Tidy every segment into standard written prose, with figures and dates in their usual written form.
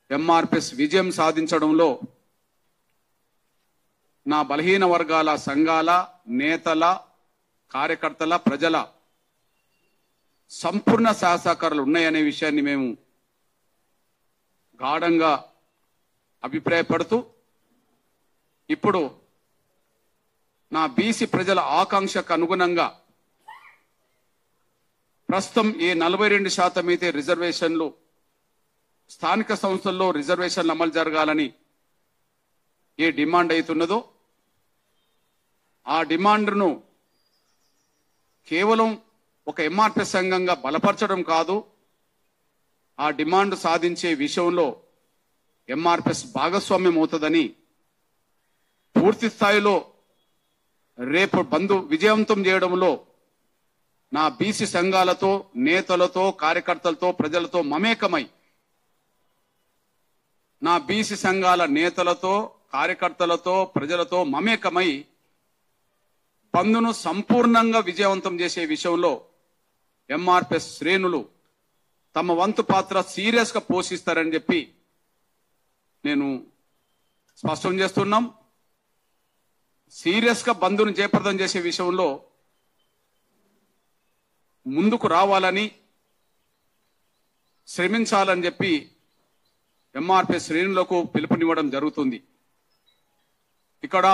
ఎంఆర్పిఎస్ విజయం సాధించడంలో నా బలహీన వర్గాల సంఘాల నేతల కార్యకర్తల ప్రజల సంపూర్ణ సహకారాలు ఉన్నాయనే విషయాన్ని మేము గాఢంగా అభిప్రాయపడుతూ ఇప్పుడు నా బీసీ ప్రజల ఆకాంక్షకు అనుగుణంగా ప్రస్తుతం ఏ 42% అయితే రిజర్వేషన్లు స్థానిక సంస్థల్లో రిజర్వేషన్లు అమలు జరగాలని ఏ డిమాండ్ అవుతున్నదో ఆ డిమాండ్ను కేవలం ఒక ఎంఆర్పిఎస్ సంఘంగా బలపరచడం కాదు, ఆ డిమాండ్ సాధించే విషయంలో ఎంఆర్పిఎస్ భాగస్వామ్యం అవుతుందని పూర్తి స్థాయిలో రేపు బంద్ విజయవంతం చేయడంలో నా బీసీ సంఘాలతో నేతలతో కార్యకర్తలతో ప్రజలతో మమేకమై నా బీసీ సంఘాల నేతలతో కార్యకర్తలతో ప్రజలతో మమేకమై బంద్ను సంపూర్ణంగా విజయవంతం చేసే విషయంలో ఎంఆర్పిఎస్ శ్రేణులు తమ వంతు పాత్ర సీరియస్ గా పోషిస్తారని చెప్పి నేను స్పష్టం చేస్తున్నాం. సీరియస్ గా బంద్ను జయప్రదం చేసే విషయంలో ముందుకు రావాలని శ్రమించాలని చెప్పి ఎంఆర్పిఎస్ శ్రేణులకు పిలుపునివ్వడం జరుగుతుంది. ఇక్కడ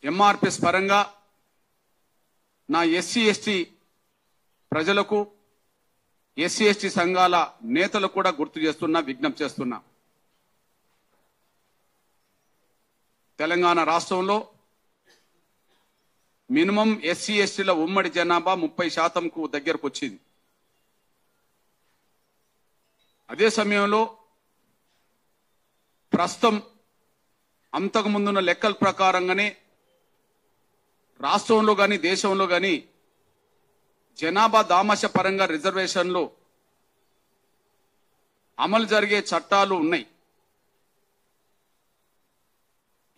ఎంఆర్పిఎస్ పరంగా నా ఎస్సీ ఎస్టీ ప్రజలకు ఎస్సీ ఎస్టీ సంఘాల నేతలకు కూడా గుర్తు చేస్తున్నా, విజ్ఞప్తి చేస్తున్నా. తెలంగాణ రాష్ట్రంలో మినిమం ఎస్సీ ఎస్టీల ఉమ్మడి జనాభా 30%కు దగ్గరకు వచ్చింది. అదే సమయంలో ప్రస్తుతం అంతకుముందున్న లెక్కల ప్రకారంగానే రాష్ట్రంలో కానీ దేశంలో కానీ జనాభా దామాష పరంగా రిజర్వేషన్లు అమలు జరిగే చట్టాలు ఉన్నాయి.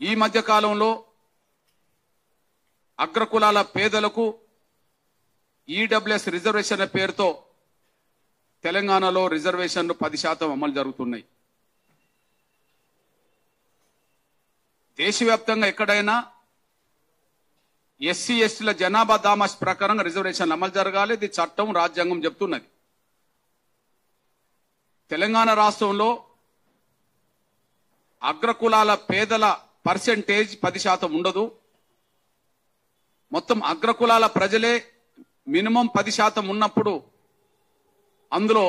ఈ మధ్య కాలంలో అగ్రకులాల పేదలకు ఈడబ్ల్యూఎస్ రిజర్వేషన్ల పేరుతో తెలంగాణలో రిజర్వేషన్లు 10% అమలు జరుగుతున్నాయి. దేశవ్యాప్తంగా ఎక్కడైనా ఎస్సీ ఎస్టీల జనాభా దామాష ప్రకారంగా రిజర్వేషన్లు అమలు జరగాలి. ఇది చట్టం, రాజ్యాంగం చెప్తున్నది. తెలంగాణ రాష్ట్రంలో అగ్రకులాల పేదల పర్సెంటేజ్ 10% ఉండదు. మొత్తం అగ్రకులాల ప్రజలే మినిమం 10% ఉన్నప్పుడు అందులో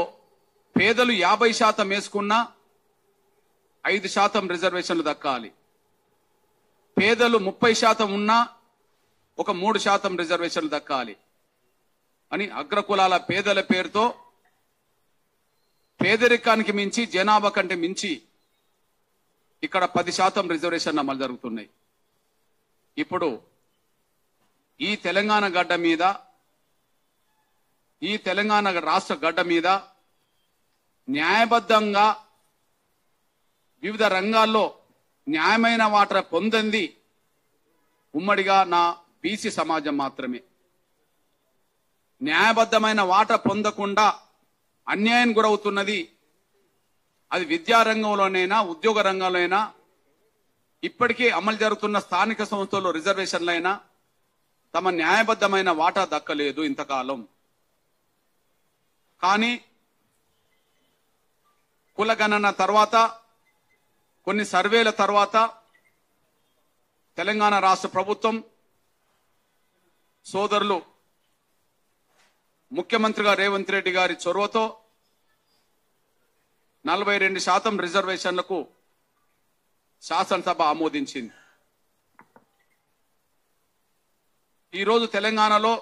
పేదలు 50% వేసుకున్నా 5% రిజర్వేషన్లు దక్కాలి. పేదలు 30% ఉన్నా ఒక 3% రిజర్వేషన్లు దక్కాలి అని అగ్రకులాల పేదల పేరుతో పేదరికానికి మించి జనాభా కంటే మించి ఇక్కడ 10% రిజర్వేషన్లు అమలు జరుగుతున్నాయి. ఇప్పుడు ఈ తెలంగాణ గడ్డ మీద, ఈ తెలంగాణ రాష్ట్ర గడ్డ మీద న్యాయబద్ధంగా వివిధ రంగాల్లో న్యాయమైన వాటా పొందింది ఉమ్మడిగా నా బీసీ సమాజం మాత్రమే. న్యాయబద్ధమైన వాటా పొందకుండా అన్యాయం గురవుతున్నది అది విద్యారంగంలోనైనా ఉద్యోగ రంగంలోనైనా ఇప్పటికే అమలు జరుగుతున్న స్థానిక సంస్థల్లో రిజర్వేషన్లైనా తమ న్యాయబద్ధమైన వాటా దక్కలేదు ఇంతకాలం. కానీ కులగణన తర్వాత కొన్ని సర్వేల తర్వాత తెలంగాణ రాష్ట్ర ప్రభుత్వం సోదరులు ముఖ్యమంత్రిగా రేవంత్ రెడ్డి గారి చొరవతో 42% రిజర్వేషన్లకు శాసనసభ ఆమోదించింది. ఈరోజు తెలంగాణలో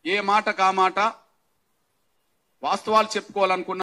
ఏ మాట కా మాట వాస్తవాలు చెప్పుకోవాలనుకున్నా